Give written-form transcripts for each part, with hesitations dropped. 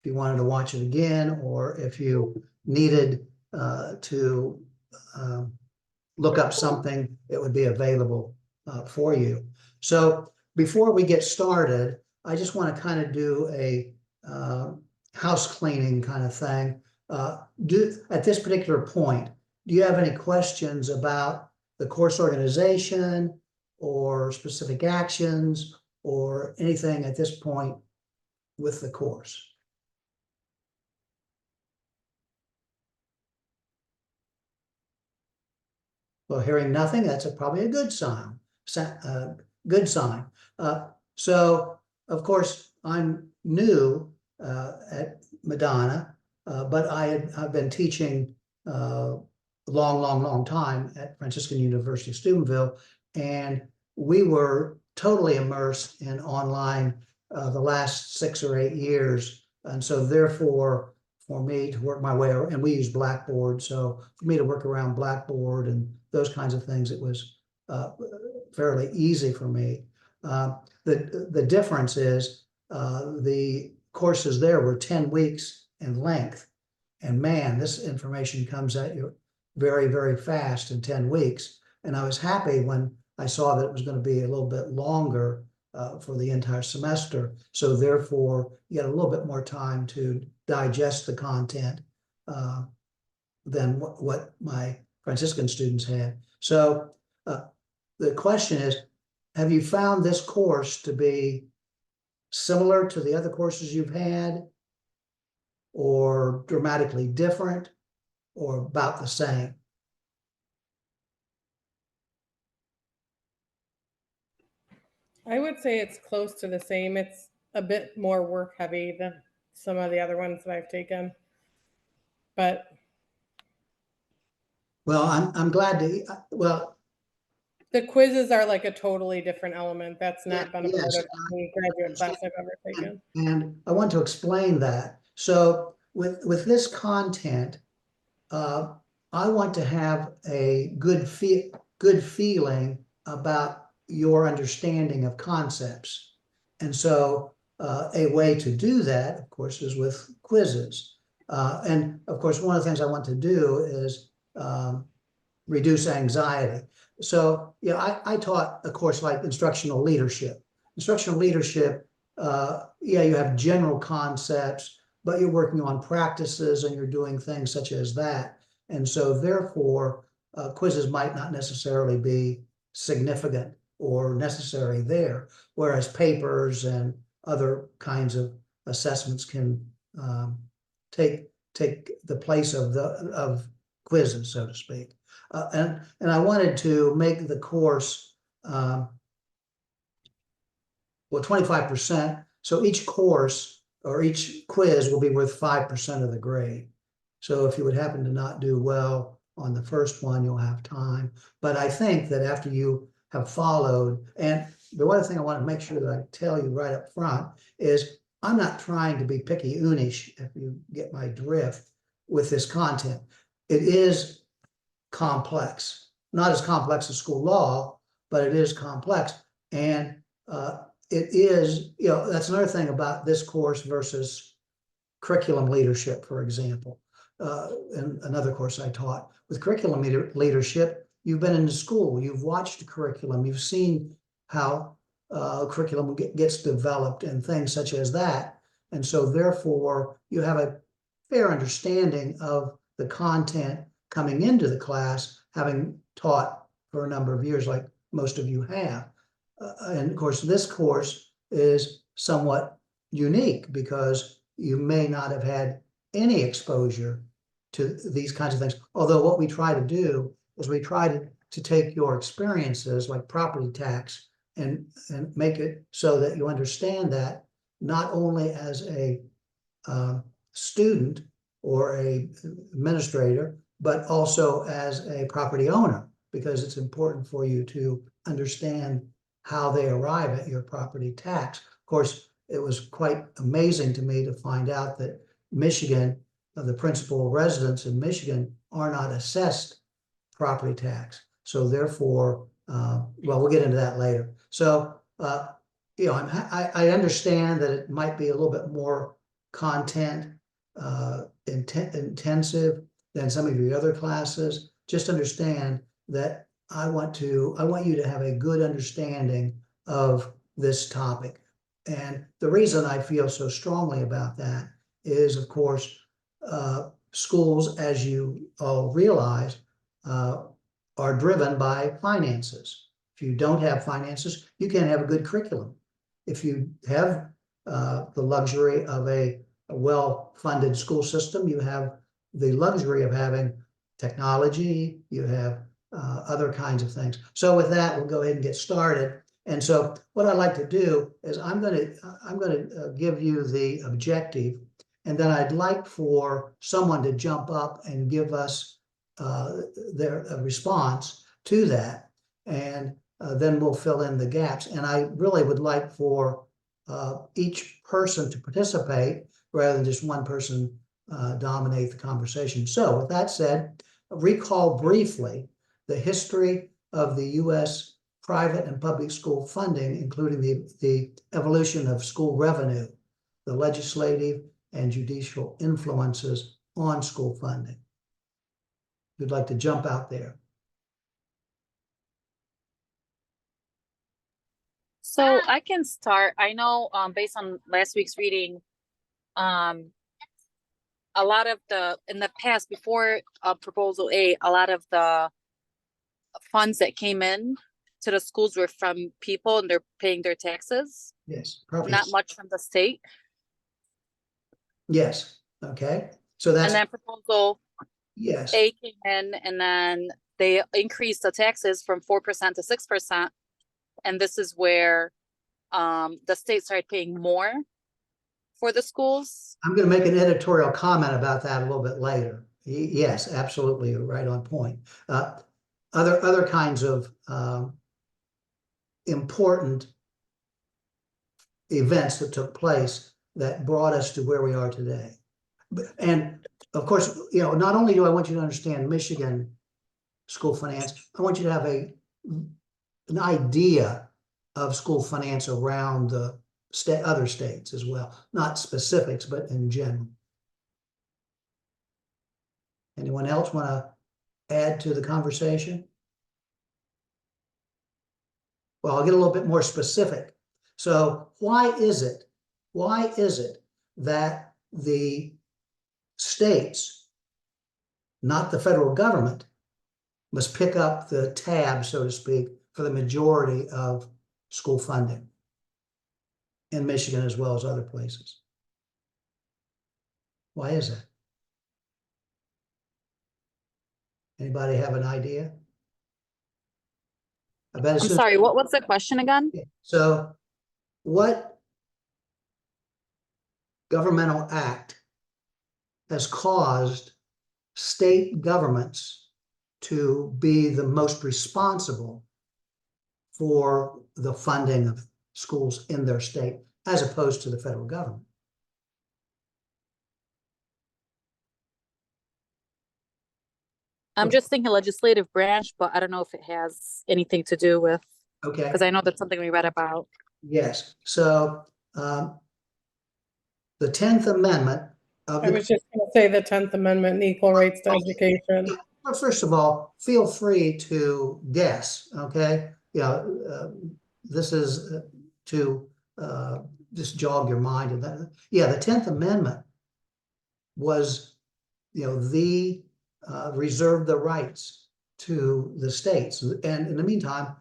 if you wanted to watch it again, or if you needed to look up something, it would be available for you. So before we get started, I just want to kind of do a house cleaning kind of thing. At this particular point, do you have any questions about the course organization or specific actions or anything at this point with the course? Well, hearing nothing, that's probably a good sign. Good sign. So, of course, I'm new at Madonna, but I've been teaching a long time at Franciscan University of Steubenville, and we were totally immersed in online the last 6 or 8 years, and so therefore, for me to work my way, and we use Blackboard, so for me to work around Blackboard and those kinds of things, it was fairly easy for me. The difference is the courses there were 10 weeks in length, and man, this information comes at you very fast in 10 weeks. And I was happy when I saw that it was going to be a little bit longer for the entire semester. So therefore, you had a little bit more time to digest the content than what my Franciscan students had. So the question is, have you found this course to be similar to the other courses you've had, or dramatically different, or about the same? I would say it's close to the same. It's a bit more work heavy than some of the other ones that I've taken. But well, I'm glad to, well, the quizzes are like a totally different element. That's not been a part yes, of any graduate class I've ever taken. And I want to explain that. So with this content, I want to have a good feeling about your understanding of concepts. And so a way to do that, of course, is with quizzes. And of course, one of the things I want to do is reduce anxiety. So, yeah, I taught a course like instructional leadership. Instructional leadership, yeah, you have general concepts, but you're working on practices and you're doing things such as that. And so therefore, quizzes might not necessarily be significant or necessary there, whereas papers and other kinds of assessments can take the place of quizzes, so to speak. And I wanted to make the course well, 25%. So each course or each quiz will be worth 5% of the grade. So if you would happen to not do well on the first one, you'll have time. But I think that after you have followed, and the one thing I want to make sure that I tell you right up front is I'm not trying to be picky-unish, if you get my drift, with this content. It is complex, not as complex as school law, but it is complex. And it is, that's another thing about this course versus curriculum leadership, for example. In another course I taught with curriculum leadership, you've been in the school, you've watched the curriculum, you've seen how curriculum gets developed and things such as that. And so therefore, you have a fair understanding of the content coming into the class, having taught for a number of years, like most of you have. And of course, this course is somewhat unique because you may not have had any exposure to these kinds of things. Although what we try to do is we try to take your experiences like property tax and make it so that you understand that not only as a student or a administrator, but also as a property owner, because it's important for you to understand how they arrive at your property tax. Of course, it was quite amazing to me to find out that Michigan, the principal residents in Michigan, are not assessed property tax. So therefore, well, we'll get into that later. So, I understand that it might be a little bit more content intensive than some of your other classes. Just understand that I want you to have a good understanding of this topic. And the reason I feel so strongly about that is, of course, schools, as you all realize, are driven by finances. If you don't have finances, you can't have a good curriculum. If you have the luxury of a well-funded school system, you have the luxury of having technology, you have other kinds of things. So with that, we'll go ahead and get started. And so what I'd like to do is I'm going to give you the objective, and then I'd like for someone to jump up and give us their response to that, and then we'll fill in the gaps. And I really would like for each person to participate rather than just one person dominate the conversation. So with that said, recall briefly the history of the U.S. private and public school funding, including the evolution of school revenue, the legislative and judicial influences on school funding. Who'd like to jump out there? So I can start. I know based on last week's reading, a lot of in the past, before Proposal A, a lot of the funds that came in to the schools were from people and they're paying their taxes. Yes, perfect. Not much from the state. Yes, okay. So that's. And then Proposal Yes. A came in, and then they increased the taxes from 4% to 6%. And this is where the state started paying more for the schools. I'm going to make an editorial comment about that a little bit later. Yes, absolutely, you're right on point. Other kinds of important events that took place that brought us to where we are today. And of course, not only do I want you to understand Michigan school finance, I want you to have an idea of school finance around the other states as well. Not specifics, but in general. Anyone else want to add to the conversation? Well, I'll get a little bit more specific. So why is it that the states, not the federal government, must pick up the tab, so to speak, for the majority of school funding in Michigan as well as other places? Why is that? Anybody have an idea? I'm sorry, what was the question again? So what governmental act has caused state governments to be the most responsible for the funding of schools in their state as opposed to the federal government? I'm just thinking legislative branch, but I don't know if it has anything to do with, Okay. because I know that's something we read about. Yes. So the 10th Amendment of I was just going to say the 10th Amendment and equal rights to education. Well, first of all, feel free to guess, okay? This is to just jog your mind. The 10th Amendment was, reserved the rights to the states. And in the meantime,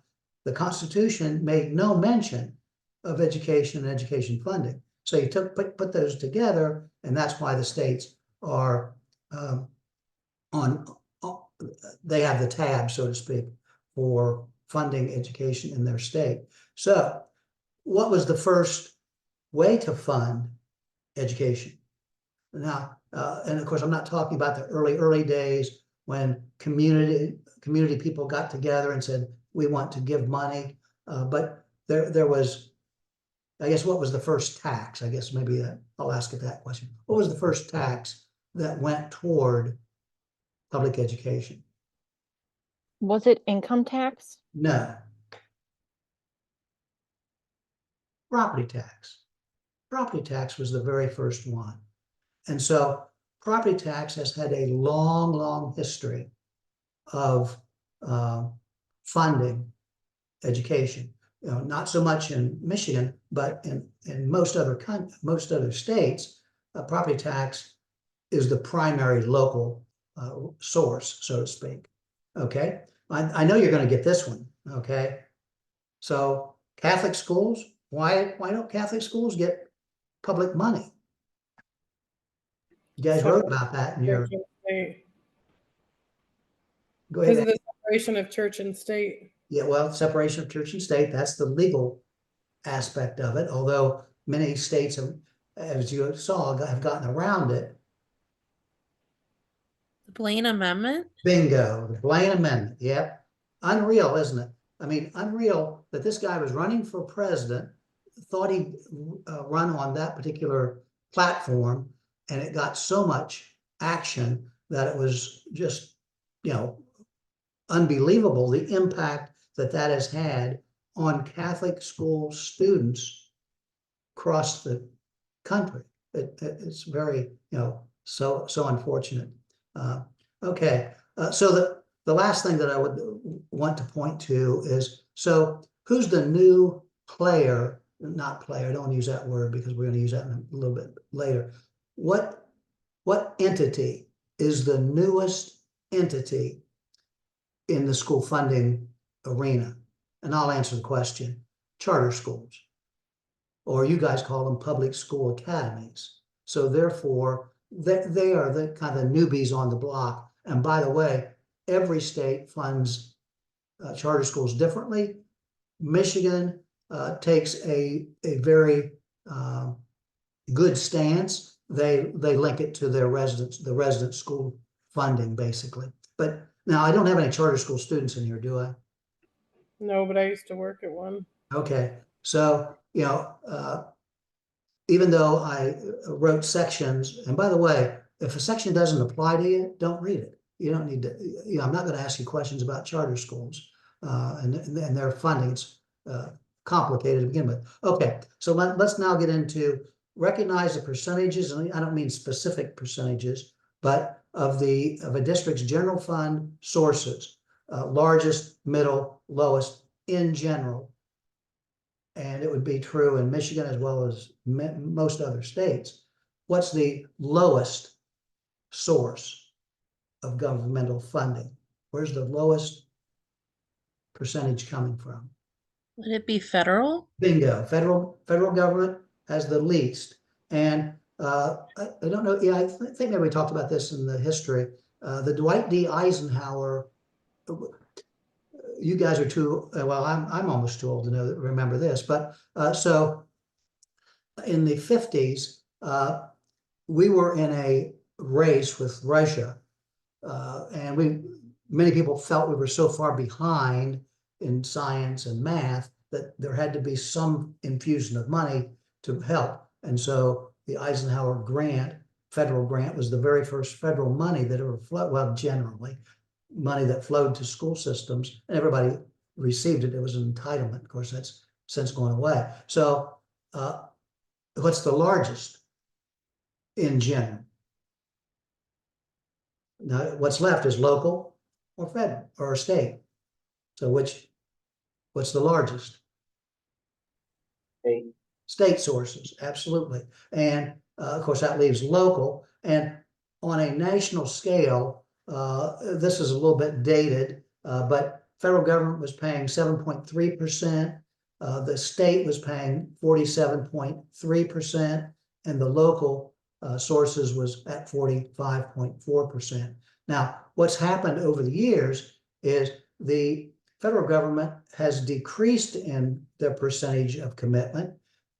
the Constitution made no mention of education and education funding. So you put those together, and that's why the states are they have the tab, so to speak, for funding education in their state. So what was the first way to fund education? Now, and of course, I'm not talking about the early days when community people got together and said, we want to give money. But there was, I guess, what was the first tax? I guess maybe I'll ask it that question. What was the first tax that went toward public education? Was it income tax? No. Property tax. property tax was the very first one. And so property tax has had a long, long history of funding education. You know, not so much in Michigan, but in most other states, property tax is the primary local source, so to speak. Okay, I know you're going to get this one. Okay, so Catholic schools, why don't Catholic schools get public money? You guys wrote about that in your. Go Because ahead. of the separation of church and state. Yeah, well, separation of church and state, that's the legal aspect of it, although many states have, as you saw, have gotten around it. The Blaine Amendment? Bingo, the Blaine Amendment. Yep. Unreal, isn't it? I mean, unreal that this guy was running for president, thought he'd run on that particular platform, and it got so much action that it was just, you know, unbelievable the impact that has had on Catholic school students across the country. It's very, you know, so unfortunate. Okay, so the last thing that I would want to point to is, so who's the new player? Not player, I don't want to use that word because we're going to use that in a little bit later. What entity is the newest entity in the school funding arena? And I'll answer the question. Charter schools, or you guys call them public school academies. So therefore, they are the kind of newbies on the block. And by the way, every state funds charter schools differently. Michigan takes a very good stance. They link it to their the resident school funding, basically. But now I don't have any charter school students in here, do I? No, but I used to work at one. Okay, so, you know, even though I wrote sections, and by the way, if a section doesn't apply to you, don't read it. You don't need to, you know, I'm not going to ask you questions about charter schools and their funding. It's complicated to begin with. Okay, so let's now get into recognize the percentages, and I don't mean specific percentages, but of a district's general fund sources, largest, middle, lowest in general. And it would be true in Michigan as well as most other states. What's the lowest source of governmental funding? Where's the lowest percentage coming from? Would it be federal? Bingo. Federal government has the least. And I don't know, yeah, I think maybe we talked about this in the history. The Dwight D. Eisenhower, you guys are too, well, I'm almost too old to remember this, but so in the 50s, we were in a race with Russia, and many people felt we were so far behind in science and math that there had to be some infusion of money to help. And so the Eisenhower grant, federal grant, was the very first federal money that ever flowed, well, generally, money that flowed to school systems, and everybody received it. It was an entitlement. Of course, that's since gone away. So what's the largest in general? Now, what's left is local or federal or state. So what's the largest? State sources, absolutely. And of course, that leaves local. And on a national scale, this is a little bit dated, but federal government was paying 7.3%. The state was paying 47.3%, and the local sources was at 45.4%. Now, what's happened over the years is the federal government has decreased in their percentage of commitment,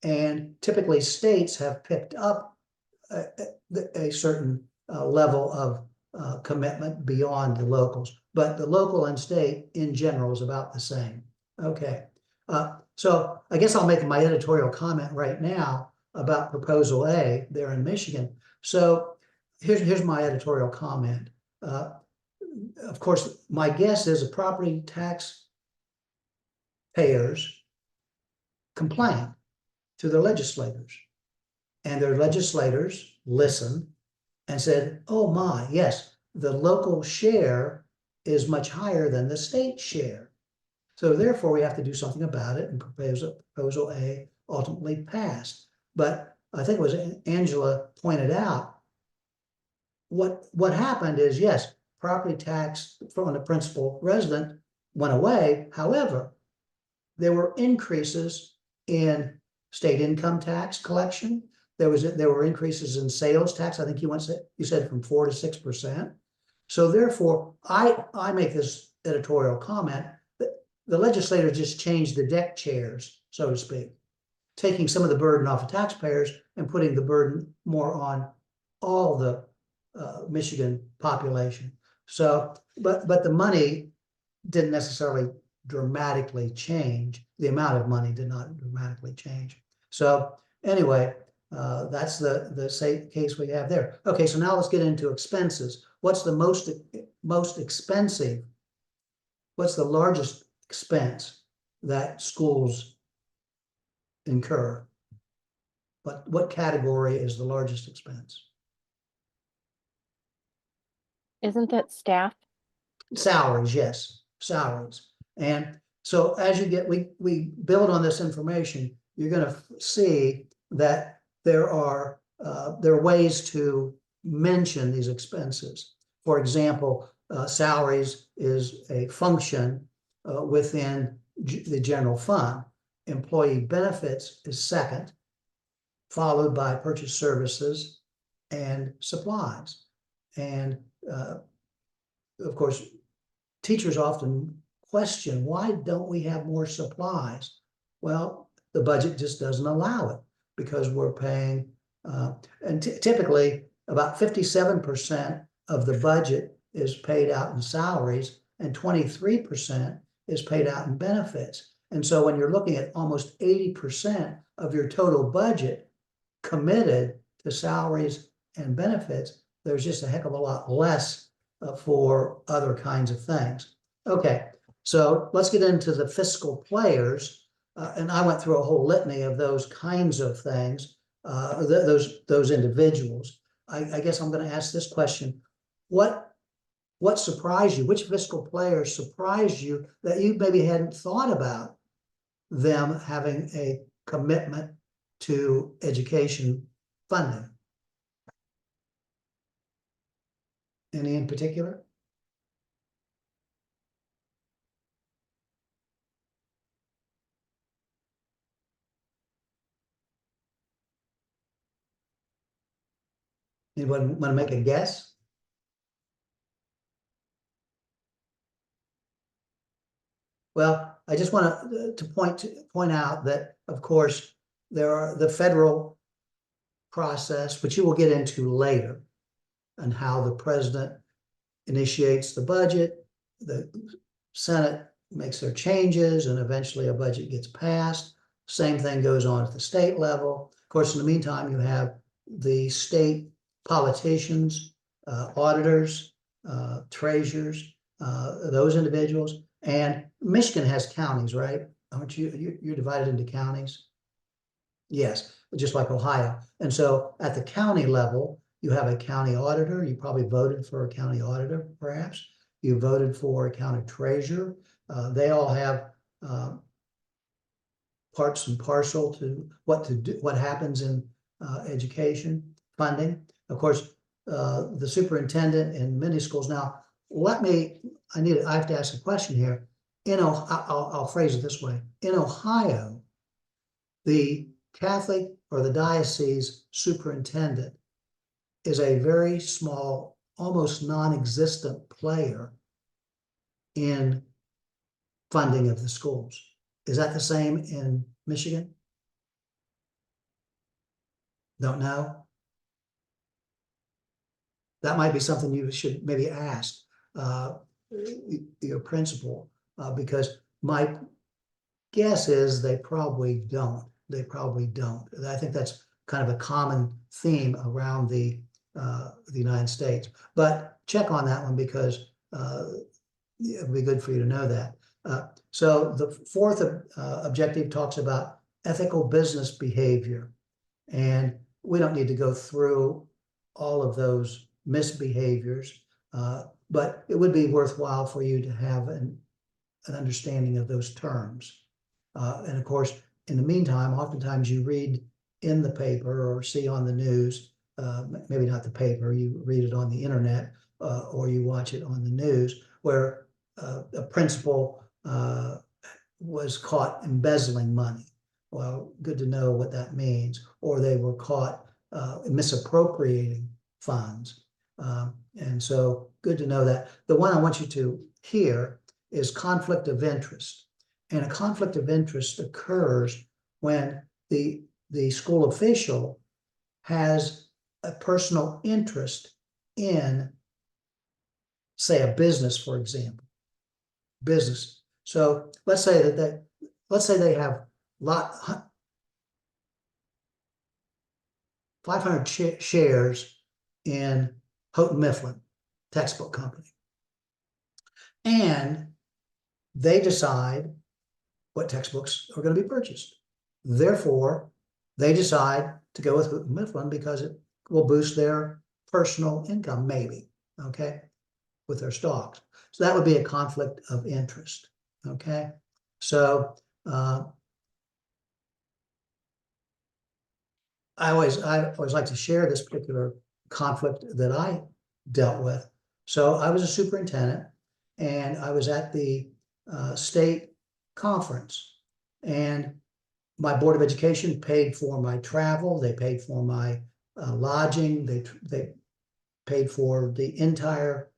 and typically states have picked up a certain level of commitment beyond the locals, but the local and state in general is about the same. Okay, so I guess I'll make my editorial comment right now about Proposal A there in Michigan. So here's my editorial comment. Of course, my guess is the property tax payers complain to their legislators. and their legislators listened and said, oh my, yes, the local share is much higher than the state share. So therefore, we have to do something about it, and proposal A ultimately passed. But I think it was Angela pointed out, what happened is, yes, property tax from the principal resident went away. However, there were increases in state income tax collection. There were increases in sales tax. I think you said from 4% to 6%. So therefore, I make this editorial comment that the legislators just changed the deck chairs, so to speak, taking some of the burden off of taxpayers and putting the burden more on all the Michigan population. So, but the money didn't necessarily dramatically change. The amount of money did not dramatically change. So anyway, that's the case we have there. Okay, so now let's get into expenses. What's the most expensive? What's the largest expense that schools incur? What category is the largest expense? Isn't that staff? Salaries, yes, salaries. And so as you get, we build on this information, you're going to see that there are ways to mention these expenses. For example, salaries is a function within the general fund. Employee benefits is second, followed by purchase services and supplies. And of course, teachers often question, why don't we have more supplies? Well, the budget just doesn't allow it because we're paying, and typically about 57% of the budget is paid out in salaries and 23% is paid out in benefits. And so when you're looking at almost 80% of your total budget committed to salaries and benefits, there's just a heck of a lot less for other kinds of things. Okay, so let's get into the fiscal players. And I went through a whole litany of those kinds of things, those individuals. I guess I'm going to ask this question. What surprised you? Which fiscal players surprised you that you maybe hadn't thought about them having a commitment to education funding? Any in particular? Anyone want to make a guess? Well, I just want to point out that, of course, there are the federal process, which you will get into later, and how the president initiates the budget, the Senate makes their changes, and eventually a budget gets passed. Same thing goes on at the state level. Of course, in the meantime, you have the state politicians, auditors, treasurers, those individuals. And Michigan has counties, right? Aren't you? You're divided into counties? Yes, just like Ohio. And so at the county level, you have a county auditor. You probably voted for a county auditor, perhaps. You voted for a county treasurer. They all have parts and parcel to what happens in education funding. Of course, the superintendent in many schools. Now, I have to ask a question here. I'll phrase it this way. In Ohio, the Catholic or the diocese superintendent is a very small, almost non-existent player in funding of the schools. Is that the same in Michigan? Don't know. That might be something you should maybe ask your principal, because my guess is they probably don't. They probably don't. I think that's kind of a common theme around the United States. But check on that one, because it would be good for you to know that. So the fourth objective talks about ethical business behavior. And we don't need to go through all of those misbehaviors, but it would be worthwhile for you to have an understanding of those terms. And of course, in the meantime, oftentimes you read in the paper or see on the news, maybe not the paper, you read it on the internet, or you watch it on the news, where a principal was caught embezzling money. Well, good to know what that means. Or they were caught misappropriating funds. And so good to know that. The one I want you to hear is conflict of interest. And a conflict of interest occurs when the school official has a personal interest in, say, a business, for example. Business. So let's say they have 500 shares in Houghton Mifflin textbook company. And they decide what textbooks are going to be purchased. Therefore, they decide to go with Houghton Mifflin because it will boost their personal income, maybe, okay, with their stocks. So that would be a conflict of interest, okay? So I always like to share this particular conflict that I dealt with. So I was a superintendent, and I was at the state conference, and my Board of Education paid for my travel. They paid for my lodging. They paid for the entire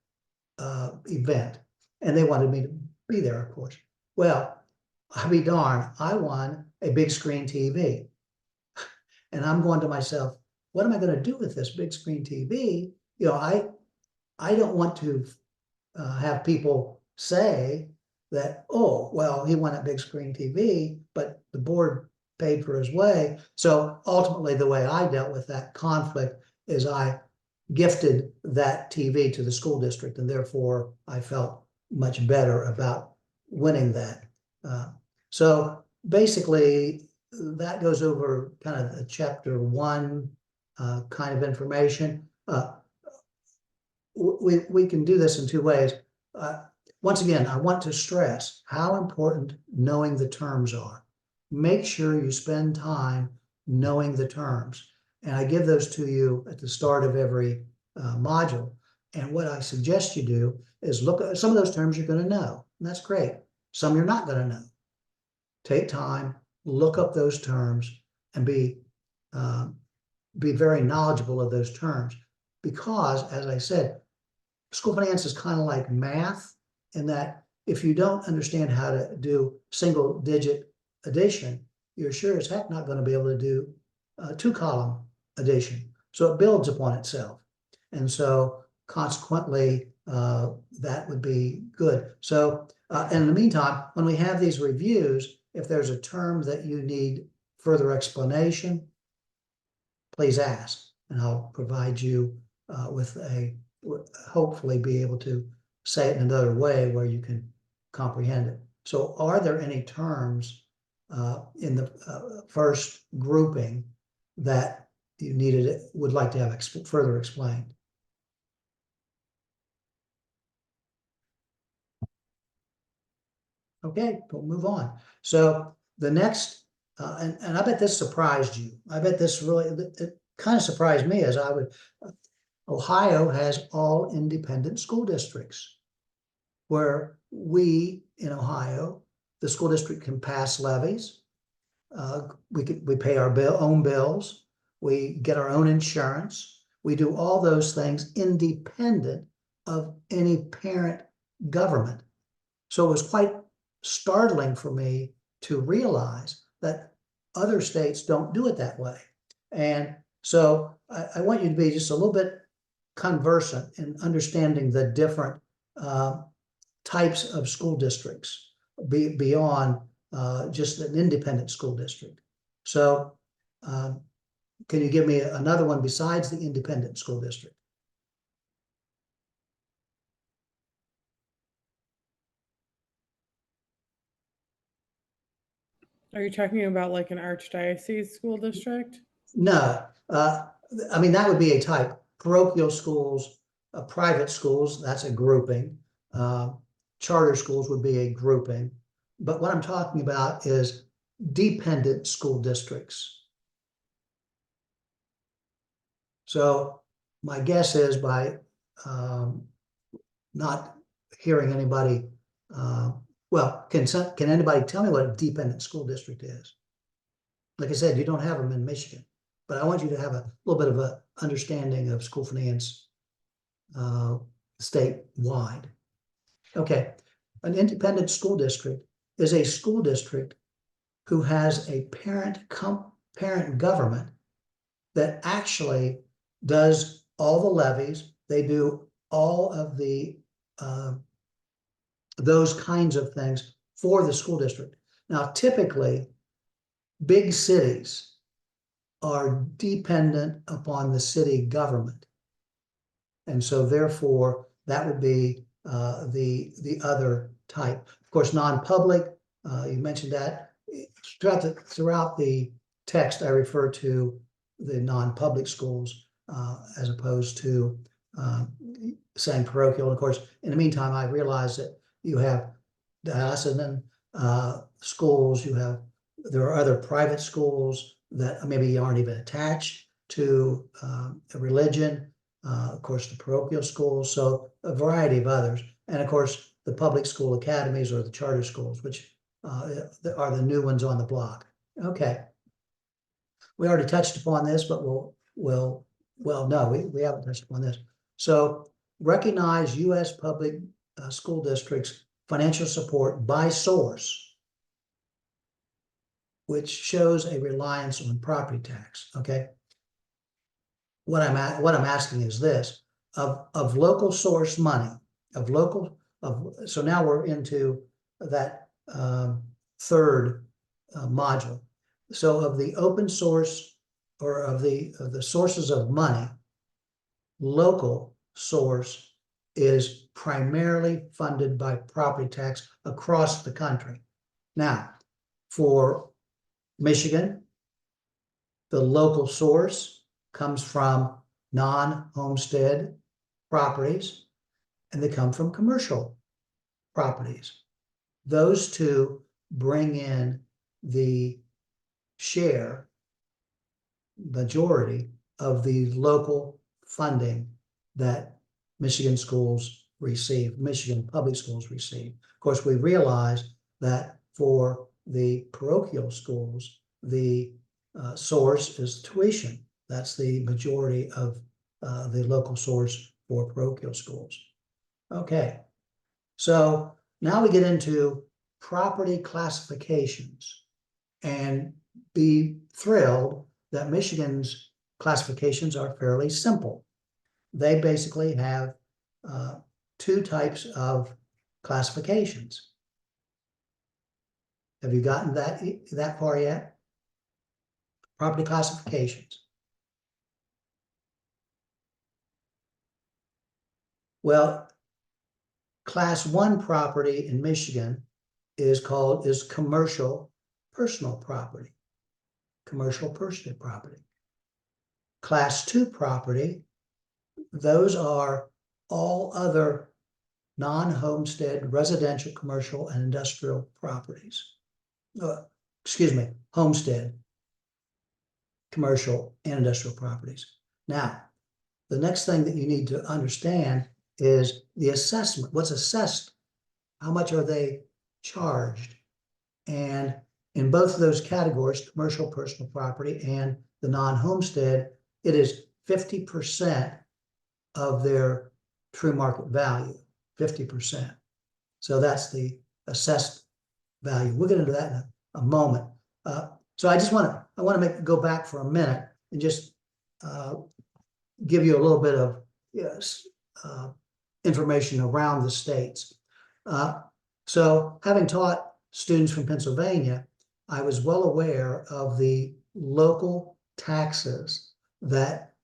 event, and they wanted me to be there, of course. Well, I'll be darned, I won a big screen TV. And I'm going to myself, what am I going to do with this big screen TV? You know, I don't want to have people say that, oh, well, he won a big screen TV, but the board paid for his way. So ultimately, the way I dealt with that conflict is I gifted that TV to the school district, and therefore I felt much better about winning that. So basically, that goes over kind of the chapter 1 kind of information. We can do this in 2 ways. Once again, I want to stress how important knowing the terms are. Make sure you spend time knowing the terms. And I give those to you at the start of every module. And what I suggest you do is look at some of those terms you're going to know. And that's great. Some you're not going to know. Take time, look up those terms, and be very knowledgeable of those terms. Because, as I said, school finance is kind of like math, in that if you don't understand how to do single-digit addition, you're sure as heck not going to be able to do 2-column addition. So it builds upon itself. And so consequently, that would be good. So in the meantime, when we have these reviews, if there's a term that you need further explanation, please ask, and I'll provide you with hopefully be able to say it in another way where you can comprehend it. So are there any terms in the first grouping that you would like to have further explained? Okay, we'll move on. So the next, and I bet this surprised you. I bet this really, it kind of surprised me, as Ohio has all independent school districts, where we in Ohio, the school district can pass levies. We pay our own bills. We get our own insurance. We do all those things independent of any parent government. So it was quite startling for me to realize that other states don't do it that way. And so I want you to be just a little bit conversant in understanding the different types of school districts beyond just an independent school district. So can you give me another one besides the independent school district? Are you talking about like an archdiocese school district? No, I mean, that would be a type. Parochial schools, private schools, that's a grouping. Charter schools would be a grouping. But what I'm talking about is dependent school districts. So my guess is by not hearing anybody, well, can anybody tell me what a dependent school district is? Like I said, you don't have them in Michigan, but I want you to have a little bit of a understanding of school finance statewide. Okay, an independent school district is a school district who has a parent government that actually does all the levies. They do all of the those kinds of things for the school district. Now, typically, big cities are dependent upon the city government. And so therefore, that would be the other type. Of course, non-public, you mentioned that. Throughout the text, I refer to the non-public schools as opposed to saying parochial. And of course, in the meantime, I realize that you have diocesan schools, there are other private schools that maybe aren't even attached to a religion, of course, the parochial schools, so a variety of others. And of course, the public school academies or the charter schools, which are the new ones on the block. Okay. We already touched upon this, but no, we haven't touched upon this. So recognize U.S. public school districts financial support by source, which shows a reliance on property tax. Okay. What I'm asking is this: of local source money, so now we're into that third module. So of the open source or of the sources of money, local source is primarily funded by property tax across the country. Now, for Michigan, the local source comes from non-homestead properties, and they come from commercial properties. Those two bring in the majority of the local funding that Michigan schools receive, Michigan public schools receive. Of course, we realize that for the parochial schools, the source is tuition. That's the majority of the local source for parochial schools. Okay, so now we get into property classifications, and be thrilled that Michigan's classifications are fairly simple. They basically have two types of classifications. Have you gotten that far yet? Property classifications. Well, class 1 property in Michigan is commercial personal property. Commercial personal property. Class 2 property, those are all other non-homestead residential, commercial, and industrial properties. Homestead, commercial, and industrial properties. Now, the next thing that you need to understand is the assessment. What's assessed? How much are they charged? And in both of those categories, commercial personal property and the non-homestead, it is 50% of their true market value, 50%. So that's the assessed value. We'll get into that in a moment. So I want to go back for a minute and just give you a little bit of information around the states. So having taught students from Pennsylvania, I was well aware of the local taxes that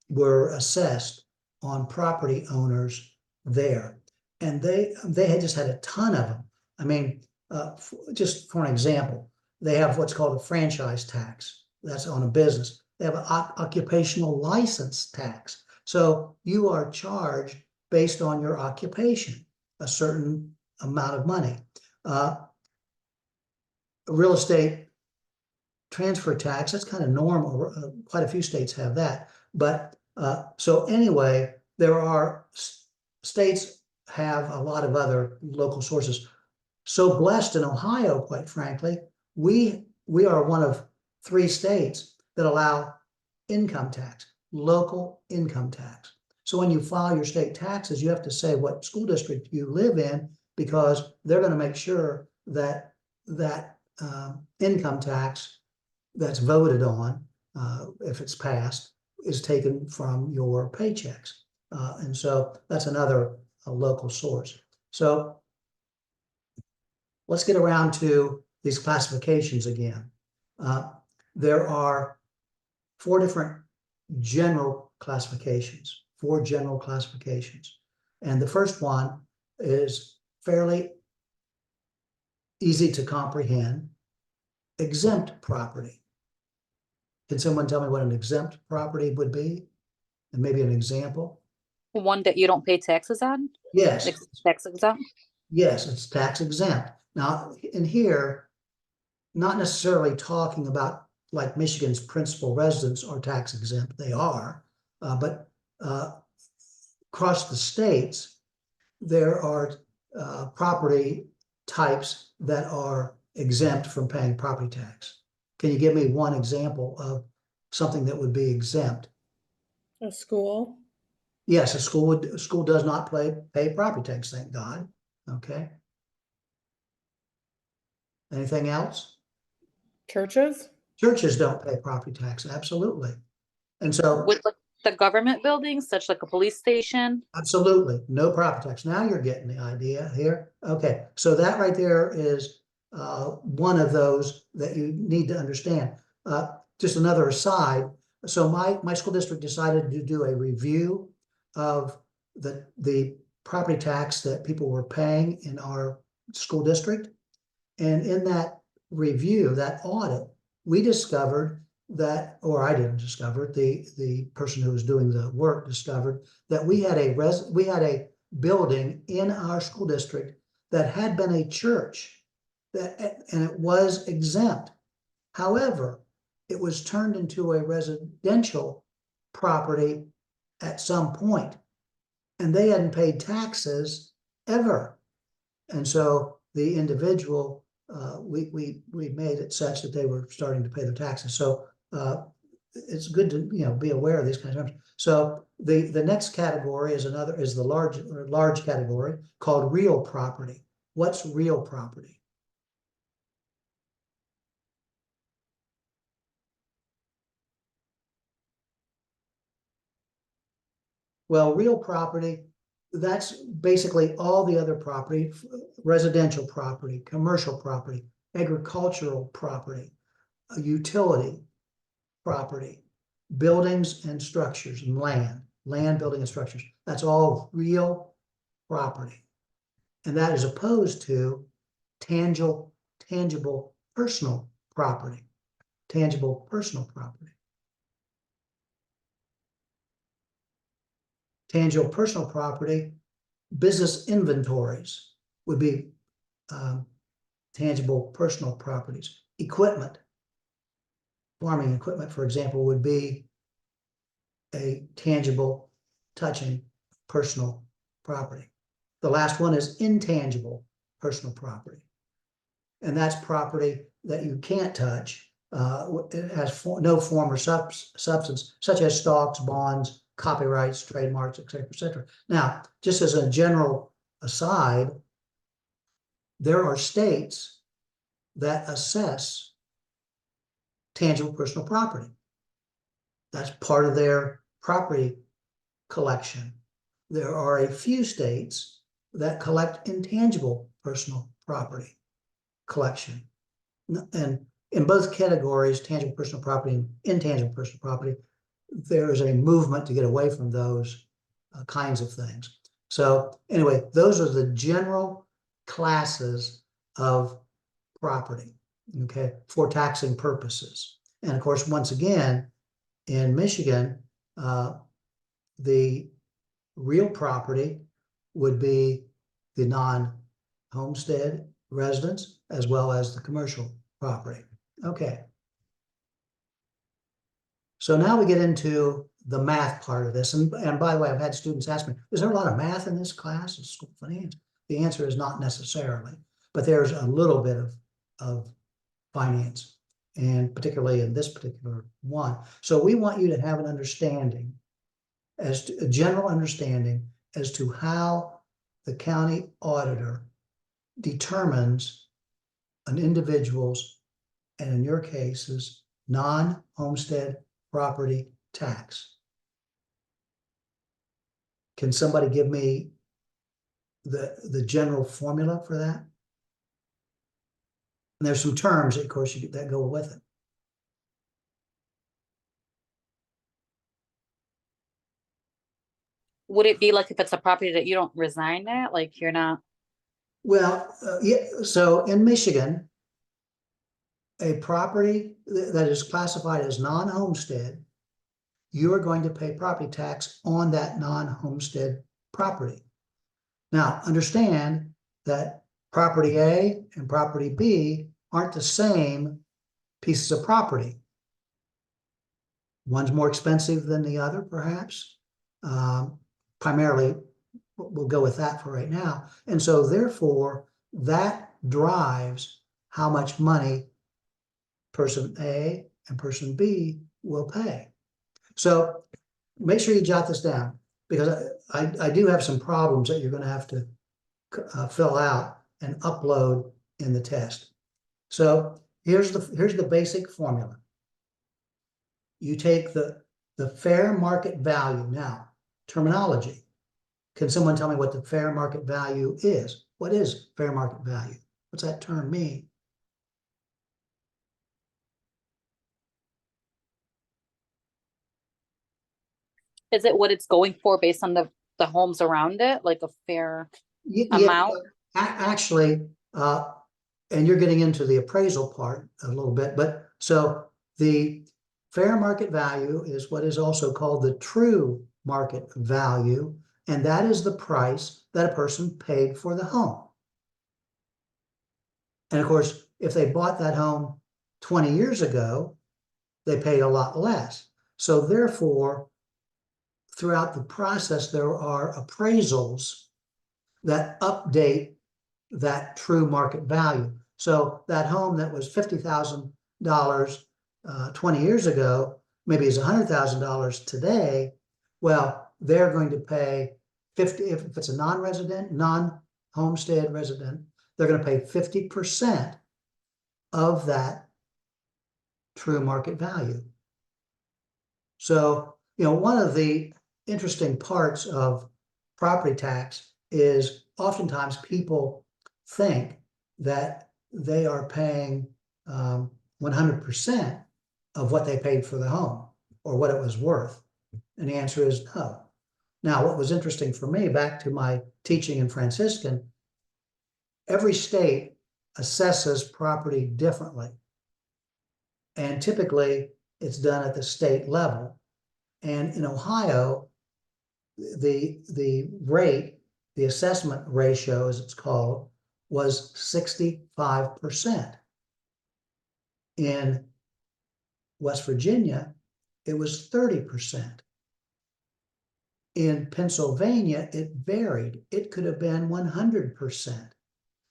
were assessed on property owners there. And they had just had a ton of them. I mean, just for an example, they have what's called a franchise tax. That's on a business. They have an occupational license tax. So you are charged based on your occupation, a certain amount of money. Real estate transfer tax, that's kind of normal. Quite a few states have that. But so anyway, there are states have a lot of other local sources. So blessed in Ohio, quite frankly, we are one of 3 states that allow income tax, local income tax. So when you file your state taxes, you have to say what school district you live in, because they're going to make sure that income tax that's voted on, if it's passed, is taken from your paychecks. And so that's another local source. So let's get around to these classifications again. There are 4 different general classifications, 4 general classifications. And the first one is fairly easy to comprehend: exempt property. Can someone tell me what an exempt property would be? And maybe an example? One that you don't pay taxes on, Yes, like tax exempt. yes, it's tax exempt. Now, in here, not necessarily talking about like Michigan's principal residents are tax exempt, they are, but across the states, there are property types that are exempt from paying property tax. Can you give me one example of something that would be exempt? A school. Yes, a school does not pay property tax, thank God. Okay. Anything else? Churches. Churches don't pay property tax, absolutely. And so, With like the government buildings, such like a police station. absolutely, no property tax. Now you're getting the idea here. Okay, so that right there is one of those that you need to understand. Just another aside. So my school district decided to do a review of the property tax that people were paying in our school district. And in that review, that audit, we discovered that, or I didn't discover it, the person who was doing the work discovered that we had a building in our school district that had been a church, and it was exempt. However, it was turned into a residential property at some point, and they hadn't paid taxes ever. And so the individual, we made it such that they were starting to pay their taxes. So it's good to be aware of these kinds of things. So the next category is the large category called real property. What's real property? Well, real property, that's basically all the other property: residential property, commercial property, agricultural property, utility property, buildings and structures, and land, building and structures. That's all real property. And that is opposed to tangible personal property, tangible personal property. Tangible personal property, business inventories would be tangible personal properties. Equipment, farming equipment, for example, would be a tangible, touching personal property. The last one is intangible personal property. And that's property that you can't touch. It has no form or substance, such as stocks, bonds, copyrights, trademarks, et cetera, et cetera. Now, just as a general aside, there are states that assess tangible personal property. That's part of their property collection. There are a few states that collect intangible personal property collection. And in both categories, tangible personal property and intangible personal property, there is a movement to get away from those kinds of things. So anyway, those are the general classes of property, okay, for taxing purposes. And of course, once again, in Michigan, the real property would be the non-homestead residents as well as the commercial property. Okay. So now we get into the math part of this. And by the way, I've had students ask me, is there a lot of math in this class of school finance? The answer is not necessarily, but there's a little bit of finance, and particularly in this particular one. So we want you to have an understanding, as to a general understanding as to how the county auditor determines an individual's, and in your cases, non-homestead property tax. Can somebody give me the general formula for that? And there's some terms, of course, that go with it. Would it be like if it's a property that you don't resign at, like you're not? Well, yeah, so in Michigan, a property that is classified as non-homestead, you are going to pay property tax on that non-homestead property. Now, understand that property A and property B aren't the same pieces of property. One's more expensive than the other, perhaps. Primarily, we'll go with that for right now. And so therefore, that drives how much money person A and person B will pay. So make sure you jot this down, because I do have some problems that you're going to have to fill out and upload in the test. So here's the basic formula. You take the fair market value. Now, terminology. Can someone tell me what the fair market value is? What is fair market value? What's that term mean? Is it what it's going for based on the homes around it, like a fair Yeah, amount? actually, and you're getting into the appraisal part a little bit, but so the fair market value is what is also called the true market value, and that is the price that a person paid for the home. And of course, if they bought that home 20 years ago, they paid a lot less. So therefore, throughout the process, there are appraisals that update that true market value. So that home that was $50,000 20 years ago, maybe is $100,000 today. Well, they're going to pay 50, if it's a non-resident, non-homestead resident, they're going to pay 50% of that true market value. So, one of the interesting parts of property tax is oftentimes people think that they are paying 100% of what they paid for the home or what it was worth. And the answer is no. Now, what was interesting for me, back to my teaching in Franciscan, every state assesses property differently. And typically it's done at the state level. And in Ohio, the rate, the assessment ratio, as it's called, was 65%. In West Virginia, it was 30%. In Pennsylvania, it varied. It could have been 100%.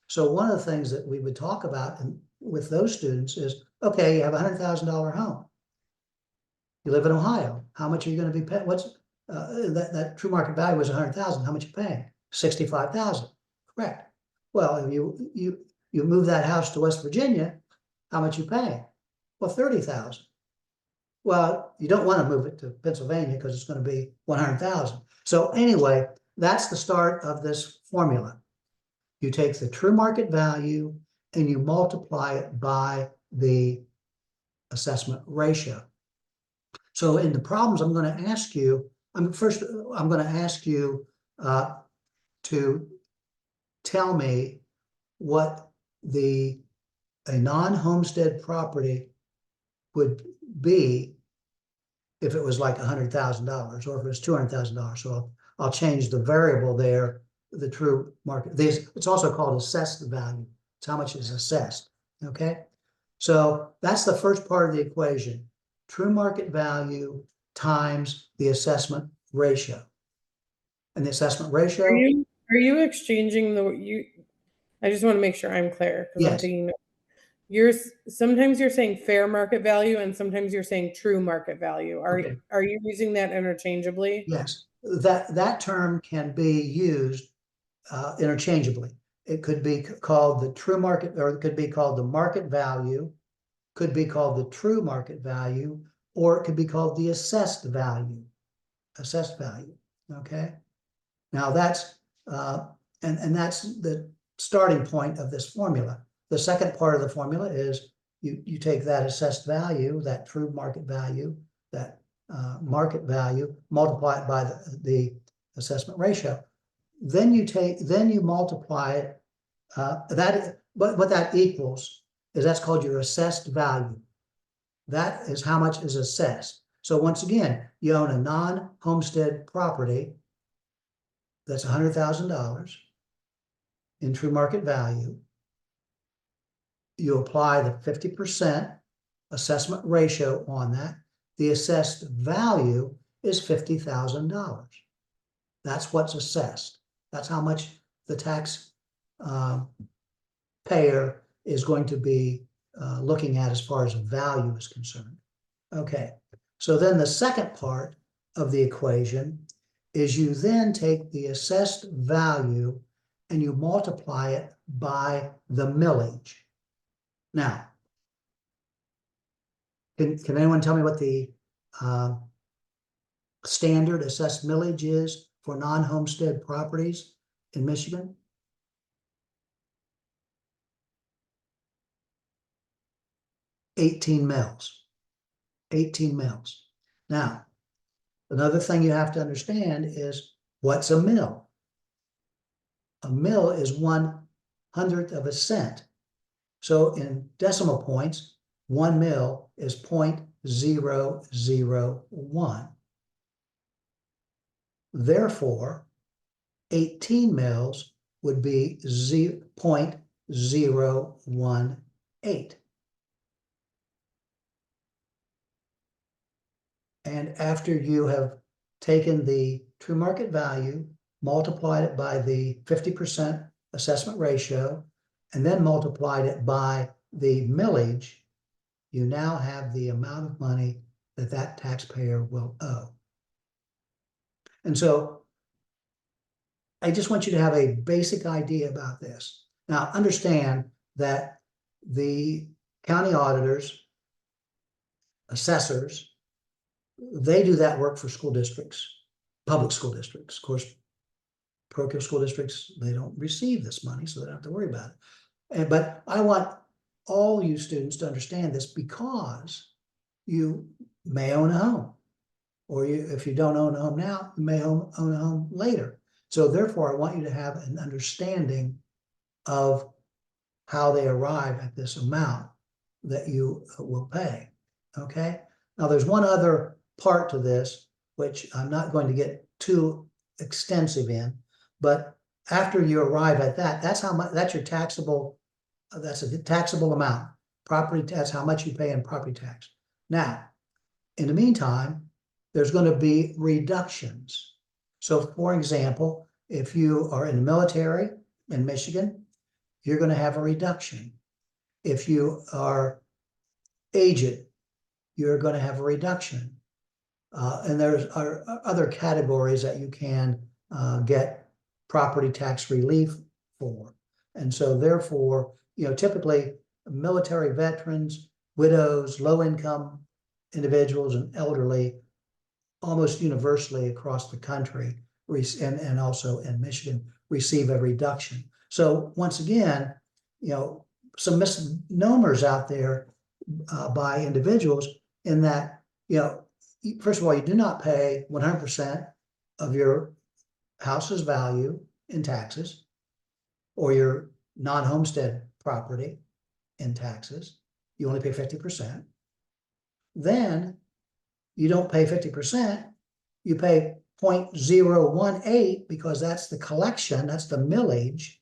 So one of the things that we would talk about with those students is, okay, you have a $100,000 home. You live in Ohio. How much are you going to be paying? What's that true market value was 100,000. How much are you paying? 65,000. Correct. Well, if you move that house to West Virginia, how much you paying? Well, 30,000. Well, you don't want to move it to Pennsylvania because it's going to be 100,000. So anyway, that's the start of this formula. You take the true market value and you multiply it by the assessment ratio. So in the problems I'm going to ask you, I'm going to ask you to tell me what a non-homestead property would be if it was like $100,000 or if it was $200,000. So I'll change the variable there, the true market. It's also called assessed value. It's how much is assessed, okay? So that's the first part of the equation. True market value times the assessment ratio. And the assessment ratio, Are you exchanging I just want to make sure I'm clear because I'm yes, thinking sometimes you're saying fair market value and sometimes you're saying true market value. Okay. Are you using that interchangeably? yes. That term can be used interchangeably. It could be called the true market, or it could be called the market value, could be called the true market value, or it could be called the assessed value. Assessed value, okay? Now that's, and that's the starting point of this formula. The second part of the formula is you take that assessed value, that true market value, that market value, multiply it by the assessment ratio. Then you multiply it. What that equals is that's called your assessed value. That is how much is assessed. So once again, you own a non-homestead property that's $100,000 in true market value. You apply the 50% assessment ratio on that. The assessed value is $50,000. That's what's assessed. That's how much the tax payer is going to be looking at as far as value is concerned. Okay, so then the second part of the equation is you then take the assessed value and you multiply it by the millage. Now, can anyone tell me what the standard assessed millage is for non-homestead properties in Michigan? $18 mills. 18 mills. Now, another thing you have to understand is what's a mill? A mill is 1/100th of a cent. So in decimal points, 1 mil is 0.001. Therefore, 18 mils would be 0.018. And after you have taken the true market value, multiplied it by the 50% assessment ratio, and then multiplied it by the millage, you now have the amount of money that that taxpayer will owe. And so I just want you to have a basic idea about this. Now, understand that the county auditors, assessors, they do that work for school districts, public school districts. Of course, parochial school districts, they don't receive this money, so they don't have to worry about it. But I want all you students to understand this because you may own a home, or if you don't own a home now, you may own a home later. So therefore, I want you to have an understanding of how they arrive at this amount that you will pay, okay? Now, there's one other part to this, which I'm not going to get too extensive in, but after you arrive at that, that's how much, that's your taxable, that's a taxable amount. Property tax, how much you pay in property tax. Now, in the meantime, there's going to be reductions. So for example, if you are in the military in Michigan, you're going to have a reduction. If you are aged, you're going to have a reduction. And there are other categories that you can get property tax relief for. And so therefore, typically military veterans, widows, low-income individuals, and elderly, almost universally across the country, and also in Michigan, receive a reduction. So once again, some misnomers out there by individuals in that, first of all, you do not pay 100% of your house's value in taxes or your non-homestead property in taxes. You only pay 50%. then you don't pay 50%, you pay 0.018 because that's the collection, that's the millage.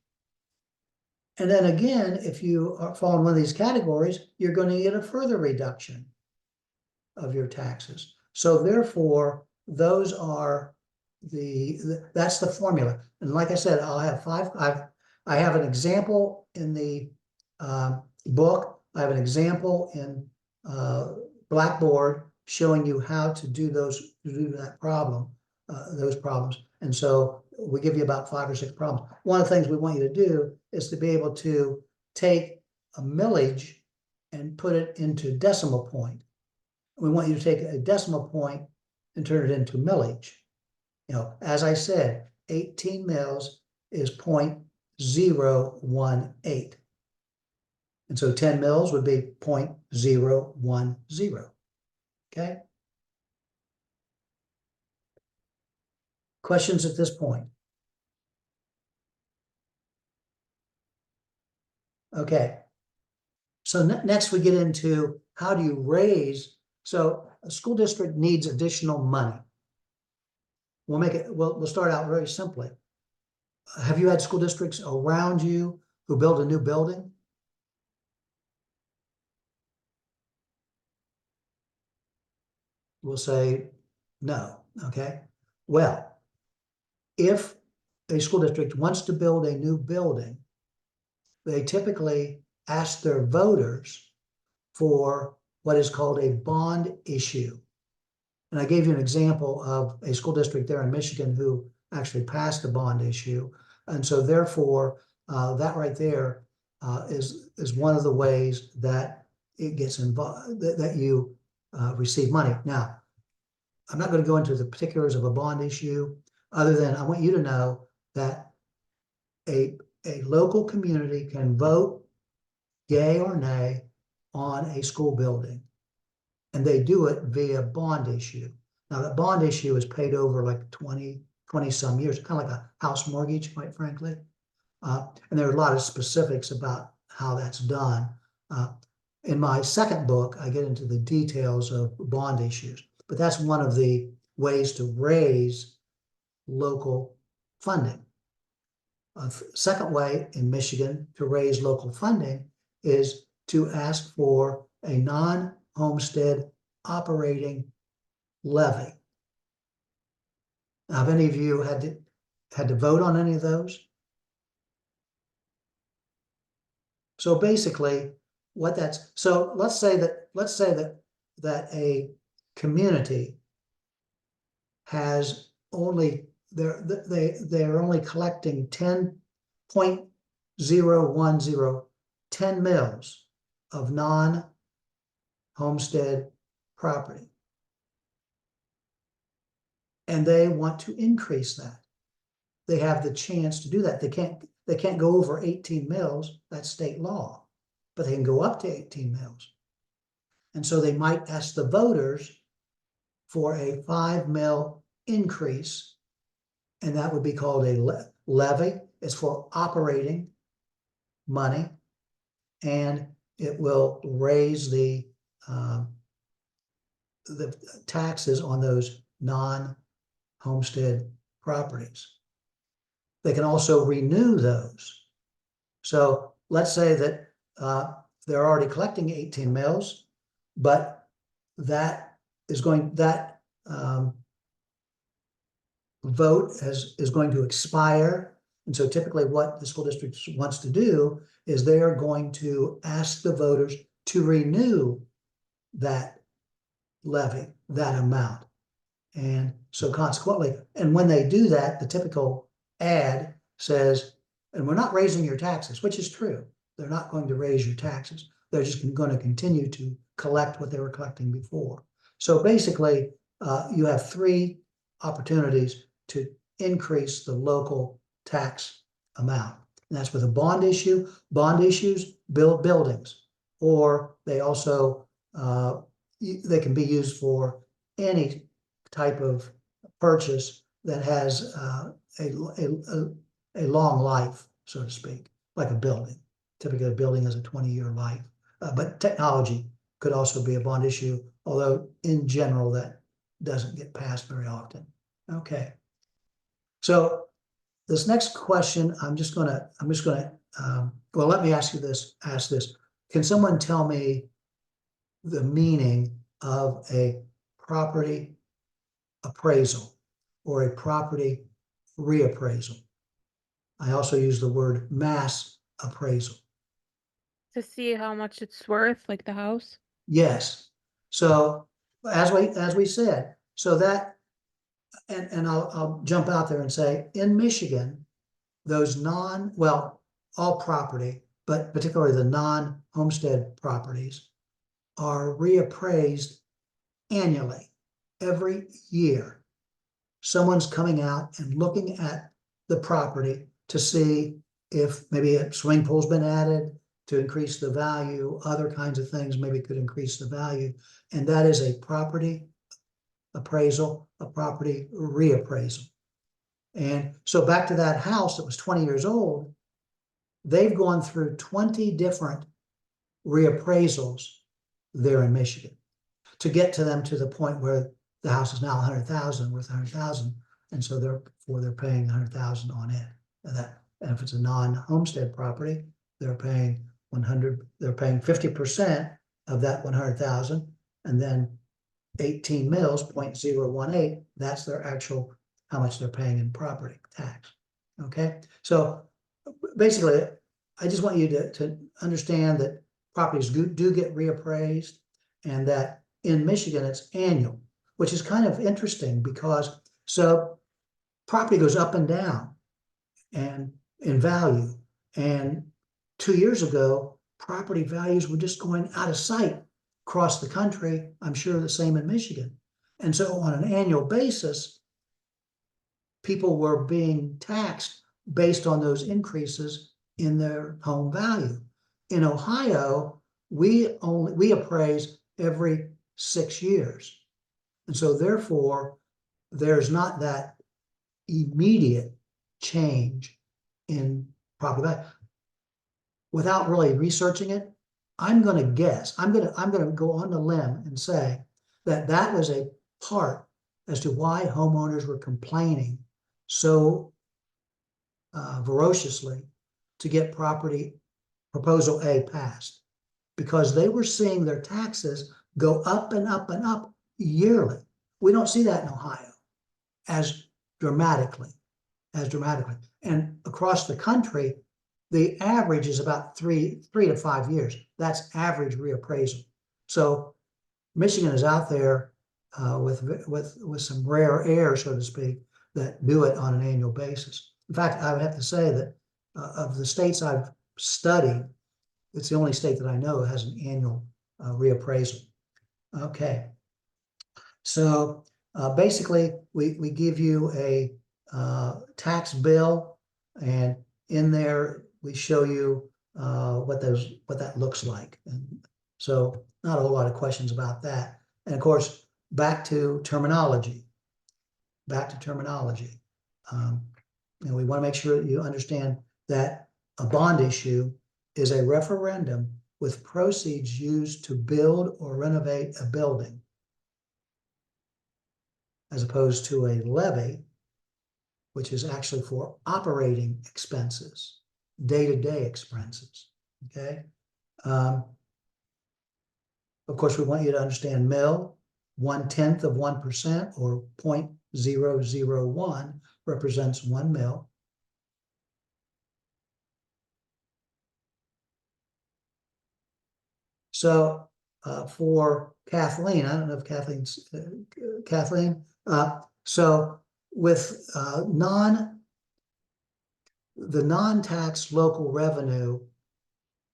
And then again, if you fall in one of these categories, you're going to get a further reduction of your taxes. So therefore, those are that's the formula. And like I said, I'll have I have an example in the book. I have an example in Blackboard showing you how to do that problem, those problems. And so we give you about 5 or 6 problems. One of the things we want you to do is to be able to take a millage and put it into decimal point. We want you to take a decimal point and turn it into millage. You know, as I said, 18 mils is 0.018. And so 10 mils would be 0.010. Okay? Questions at this point? Okay. So next we get into how do you raise, so a school district needs additional money. We'll start out very simply. Have you had school districts around you who build a new building? We'll say no, okay? Well, if a school district wants to build a new building, they typically ask their voters for what is called a bond issue. And I gave you an example of a school district there in Michigan who actually passed a bond issue. And so therefore, that right there is one of the ways that it gets involved, that you receive money. Now, I'm not going to go into the particulars of a bond issue, other than I want you to know that a local community can vote yay or nay on a school building. And they do it via bond issue. Now, the bond issue is paid over like 20 some years, kind of like a house mortgage, quite frankly. And there are a lot of specifics about how that's done. In my second book, I get into the details of bond issues, but that's one of the ways to raise local funding. A second way in Michigan to raise local funding is to ask for a non-homestead operating levy. Now, have any of you had to vote on any of those? So basically, so let's say that a community has only they're only collecting 10 mils of non-homestead property. And they want to increase that. They have the chance to do that. They can't go over 18 mils, that's state law, but they can go up to 18 mils. And so they might ask the voters for a 5 mil increase, and that would be called a levy. It's for operating money, and it will raise the taxes on those non-homestead properties. They can also renew those. So let's say that they're already collecting 18 mils, but that vote is going to expire. And so typically what the school district wants to do is they are going to ask the voters to renew that levy, that amount. And so consequently, and when they do that, the typical ad says, and we're not raising your taxes, which is true. They're not going to raise your taxes. They're just going to continue to collect what they were collecting before. So basically, you have 3 opportunities to increase the local tax amount. And that's with a bond issue. Bond issues build buildings, or they also, they can be used for any type of purchase that has a long life, so to speak, like a building. Typically, a building has a 20-year life, but technology could also be a bond issue, although in general, that doesn't get passed very often. Okay. So this next question, well, let me ask this. Can someone tell me the meaning of a property appraisal or a property reappraisal? I also use the word mass appraisal. To see how much it's worth, like the house? Yes. So as we said, so that, and I'll jump out there and say, in Michigan, those all property, but particularly the non-homestead properties are reappraised annually, every year. Someone's coming out and looking at the property to see if maybe a swimming pool's been added to increase the value, other kinds of things maybe could increase the value. And that is a property appraisal, a property reappraisal. And so back to that house that was 20 years old, they've gone through 20 different reappraisals there in Michigan to get to them to the point where the house is now 100,000, worth 100,000. And so they're paying 100,000 on it. And if it's a non-homestead property, they're paying 50% of that 100,000, and then 18 mils, 0.018, that's their actual, how much they're paying in property tax. Okay, so basically, I just want you to understand that properties do get reappraised, and that in Michigan it's annual, which is kind of interesting because property goes up and down and in value. And 2 years ago, property values were just going out of sight across the country. I'm sure the same in Michigan. And so on an annual basis, people were being taxed based on those increases in their home value. In Ohio, we appraise every 6 years. And so therefore, there's not that immediate change in property value. Without really researching it, I'm going to guess, I'm going to go on the limb and say that was a part as to why homeowners were complaining so ferociously to get property proposal A passed, because they were seeing their taxes go up and up and up yearly. We don't see that in Ohio as dramatically. And across the country, the average is about 3 to 5 years. That's average reappraisal. So Michigan is out there with some rare air, so to speak, that do it on an annual basis. In fact, I would have to say that of the states I've studied, it's the only state that I know has an annual reappraisal. Okay, so basically we give you a tax bill, and in there we show you what that looks like. And so not a whole lot of questions about that. And of course, back to terminology. And we want to make sure you understand that a bond issue is a referendum with proceeds used to build or renovate a building, as opposed to a levy, which is actually for operating expenses, day-to-day expenses. Okay. Of course, we want you to understand mil, 1/10 of 1%, or 0.001 represents 1 mil. So for Kathleen, I don't know if Kathleen's Kathleen. So with the non-tax local revenue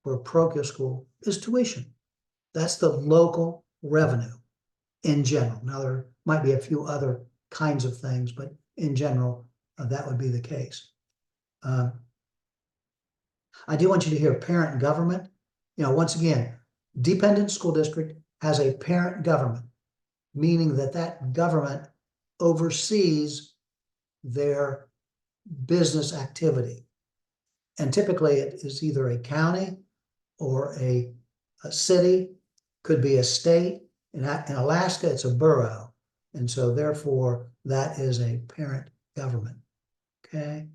for parochial school is tuition. That's the local revenue in general. Now, there might be a few other kinds of things, but in general, that would be the case. I do want you to hear parent government. Once again, dependent school district has a parent government, meaning that government oversees their business activity. And typically it is either a county or a city, could be a state. In Alaska, it's a borough. And so therefore, that is a parent government. Okay.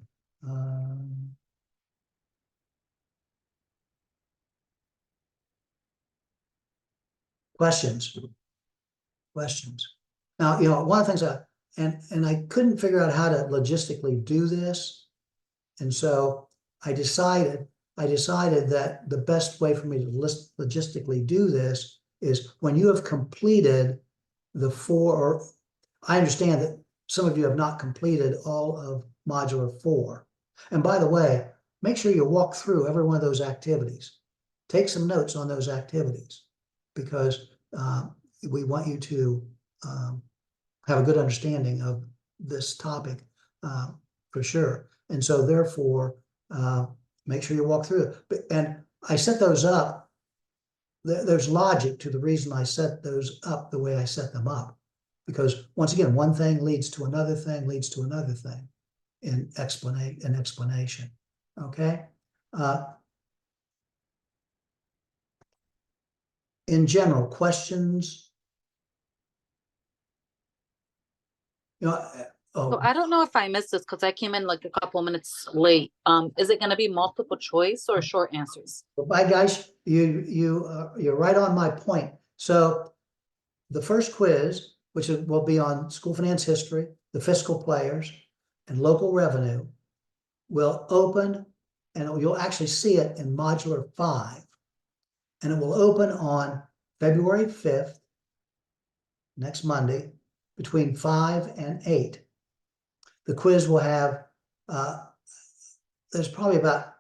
Questions? Questions? Now, one of the things and I couldn't figure out how to logistically do this. And so I decided that the best way for me to logistically do this is when you have completed the 4, or I understand that some of you have not completed all of modular 4. And by the way, make sure you walk through every one of those activities. Take some notes on those activities, because we want you to have a good understanding of this topic for sure. And so therefore, make sure you walk through it. And I set those up. There's logic to the reason I set those up the way I set them up. Because once again, one thing leads to another thing, leads to another thing in explanation. Okay? In general, questions? So I don't know if I missed this because I came in like a couple minutes late. Is it gonna be multiple choice or short answers? Bye, guys. You're right on my point. So the first quiz, which will be on school finance history, the fiscal players, and local revenue, will open, and you'll actually see it in modular 5. And it will open on February 5th, next Monday, between 5 and 8. The quiz will have, there's probably about a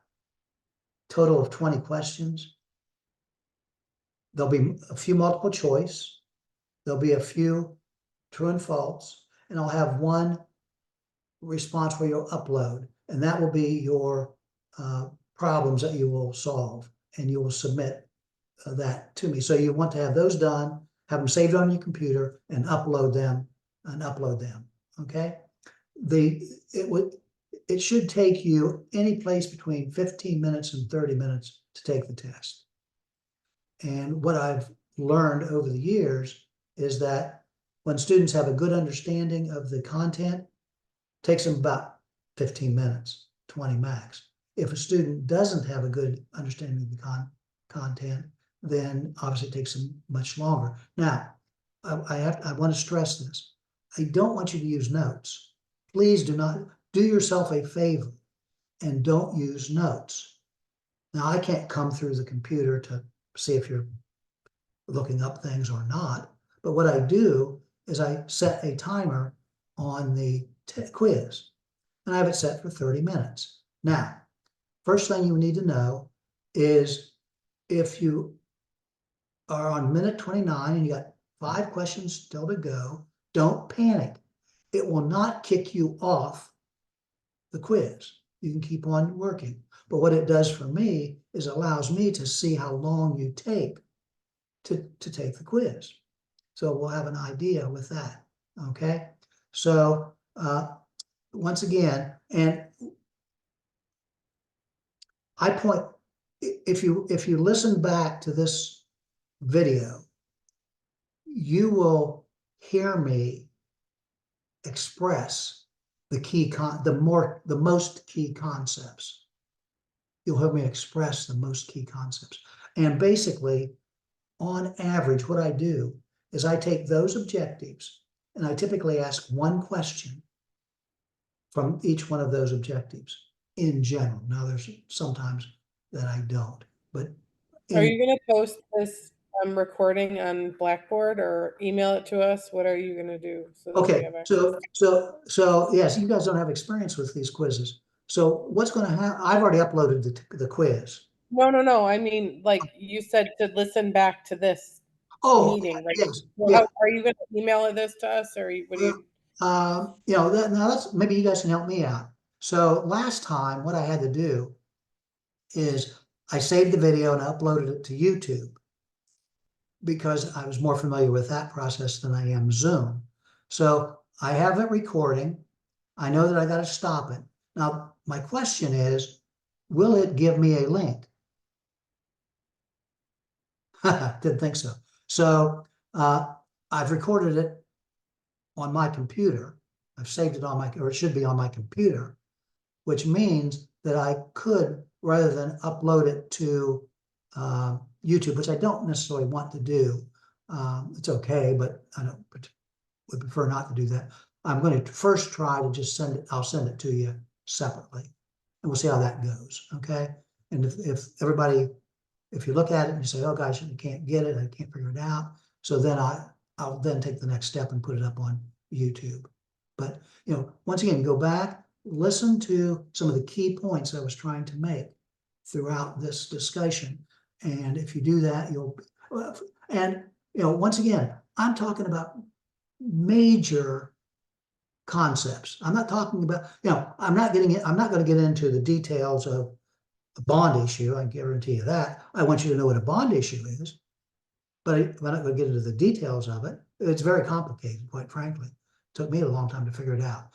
total of 20 questions. There'll be a few multiple choice. There'll be a few true and false, and I'll have one response where you'll upload, and that will be your problems that you will solve, and you will submit that to me. So you want to have those done, have them saved on your computer, and upload them. Okay. It should take you any place between 15 minutes and 30 minutes to take the test. And what I've learned over the years is that when students have a good understanding of the content, it takes them about 15 minutes, 20 max. If a student doesn't have a good understanding of the content, then obviously it takes them much longer. Now, I want to stress this. I don't want you to use notes. Please do yourself a favor and don't use notes. Now, I can't come through the computer to see if you're looking up things or not, but what I do is I set a timer on the quiz, and I have it set for 30 minutes. Now, first thing you need to know is if you are on minute 29 and you got 5 questions still to go, don't panic. It will not kick you off the quiz. You can keep on working. But what it does for me is allows me to see how long you take to take the quiz. So we'll have an idea with that. Okay. So once again, and I point, if you listen back to this video, you will hear me express the most key concepts. You'll hear me express the most key concepts. And basically, on average, what I do is I take those objectives and I typically ask one question from each one of those objectives in general. Now, there's sometimes that I don't, but Are you going to post this recording on Blackboard or email it to us? What are you going to do? So that we okay, have access? so yes, you guys don't have experience with these quizzes. So what's going to happen? I've already uploaded the quiz. No. I mean, like you said, to listen back to this meeting. Like, yes, how, are you going to email this to us, or what do you? now that's maybe you guys can help me out. So last time, what I had to do is I saved the video and I uploaded it to YouTube because I was more familiar with that process than I am Zoom. So I have it recording. I know that I got to stop it. Now, my question is, will it give me a link? Didn't think so. So I've recorded it on my computer. I've saved it on my, or it should be on my computer, which means that I could, rather than upload it to YouTube, which I don't necessarily want to do. It's okay, but I don't would prefer not to do that. I'm going to first try to just send it. I'll send it to you separately, and we'll see how that goes. Okay. And if everybody, if you look at it and you say, oh gosh, I can't get it, I can't figure it out. So then I'll then take the next step and put it up on YouTube. But, you know, once again, go back, listen to some of the key points I was trying to make throughout this discussion. And if you do that, you'll, and, you know, once again, I'm talking about major concepts. I'm not talking about, you know, I'm not going to get into the details of a bond issue. I guarantee you that. I want you to know what a bond issue is, but I'm not going to get into the details of it. It's very complicated, quite frankly. It took me a long time to figure it out.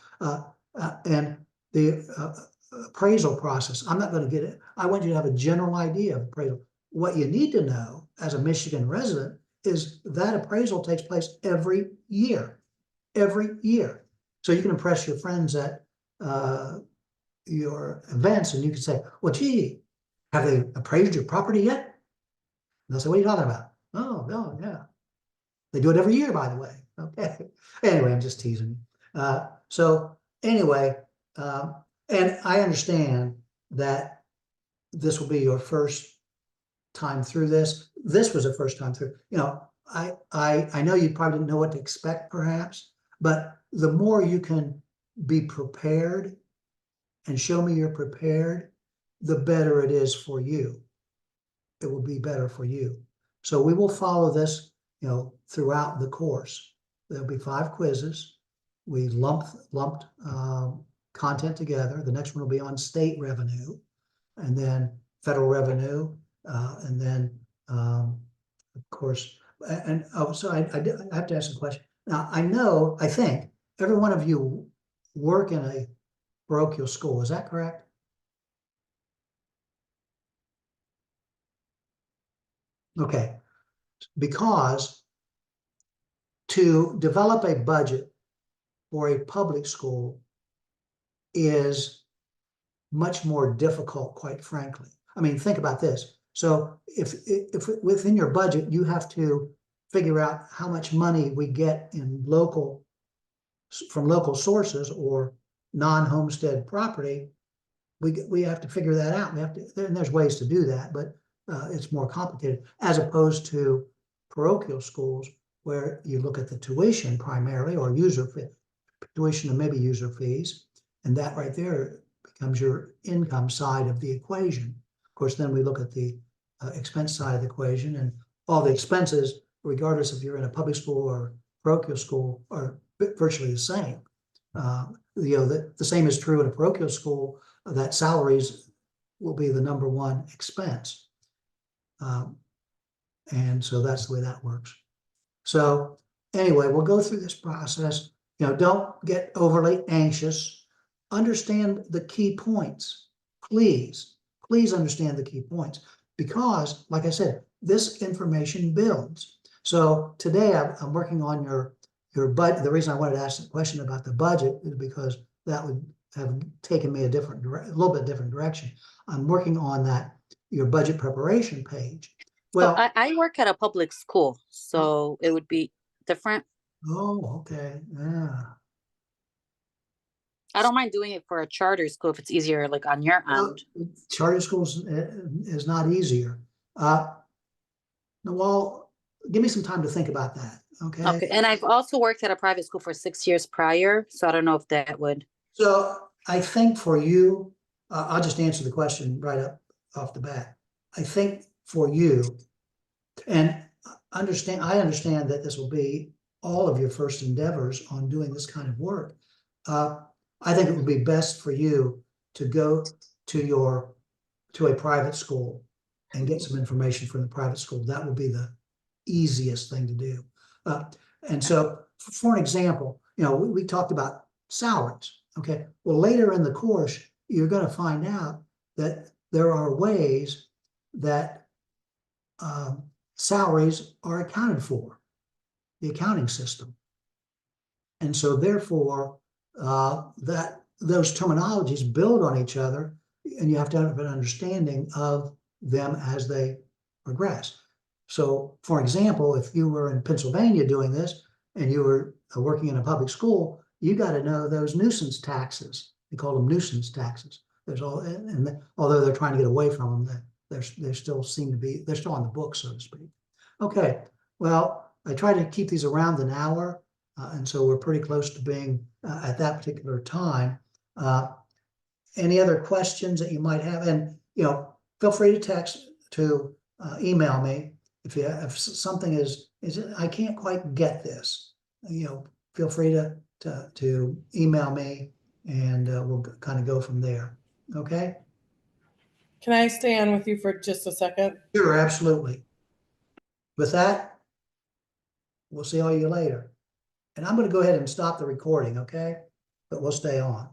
And the appraisal process, I'm not going to get it. I want you to have a general idea of appraisal. What you need to know as a Michigan resident is that appraisal takes place every year. So you can impress your friends at your events and you can say, well, gee, have they appraised your property yet? And they'll say, what are you talking about? Oh, no, yeah. They do it every year, by the way. Okay. Anyway, I'm just teasing. So anyway, and I understand that this will be your first time through this. This was the first time through. You know, I know you probably didn't know what to expect, perhaps, but the more you can be prepared and show me you're prepared, the better it is for you. It will be better for you. So we will follow this, you know, throughout the course. There'll be 5 quizzes. We lumped content together. The next one will be on state revenue, and then federal revenue, and then of course, and oh, so I have to ask a question. Now I think every one of you work in a parochial school. Is that correct? Okay, because to develop a budget for a public school is much more difficult, quite frankly. I mean, think about this. So if within your budget, you have to figure out how much money we get in from local sources or non-homestead property, we have to figure that out. We have to, and there's ways to do that, but it's more complicated as opposed to parochial schools where you look at the tuition primarily, or user fee, tuition and maybe user fees, and that right there becomes your income side of the equation. Of course, then we look at the expense side of the equation, and all the expenses, regardless if you're in a public school or parochial school, are virtually the same. You know, the same is true in a parochial school, that salaries will be the #1 expense. And so that's the way that works. So anyway, we'll go through this process. You know, don't get overly anxious. Understand the key points. Please understand the key points, because like I said, this information builds. So today I'm working on your budget. The reason I wanted to ask the question about the budget is because that would have taken me a little bit different direction. I'm working on that, your budget preparation page. Well, So I work at a public school, so it would be different. oh, okay, yeah. I don't mind doing it for a charter school if it's easier, like on your end. Charter schools is not easier. Well, give me some time to think about that, okay? Okay, and I've also worked at a private school for 6 years prior, so I don't know if that would. So I think for you, I'll just answer the question right up off the bat. I think for you, and I understand that this will be all of your first endeavors on doing this kind of work. I think it would be best for you to go to a private school and get some information from the private school. That will be the easiest thing to do. And so for an example, you know, we talked about salaries. Okay, well, later in the course, you're going to find out that there are ways that salaries are accounted for, the accounting system. And so therefore, that those terminologies build on each other, and you have to have an understanding of them as they progress. So, for example, if you were in Pennsylvania doing this and you were working in a public school, you got to know those nuisance taxes. They call them nuisance taxes. There's all, and although they're trying to get away from them, they still seem to be, they're still on the books, so to speak. Okay, well, I try to keep these around an hour, and so we're pretty close to being at that particular time. Any other questions that you might have? And, feel free to text, to email me if something is I can't quite get this. Feel free to email me, and we'll kind of go from there. Okay? Can I stay on with you for just a second? Sure, absolutely. With that, we'll see all you later. And I'm going to go ahead and stop the recording, okay? But we'll stay on.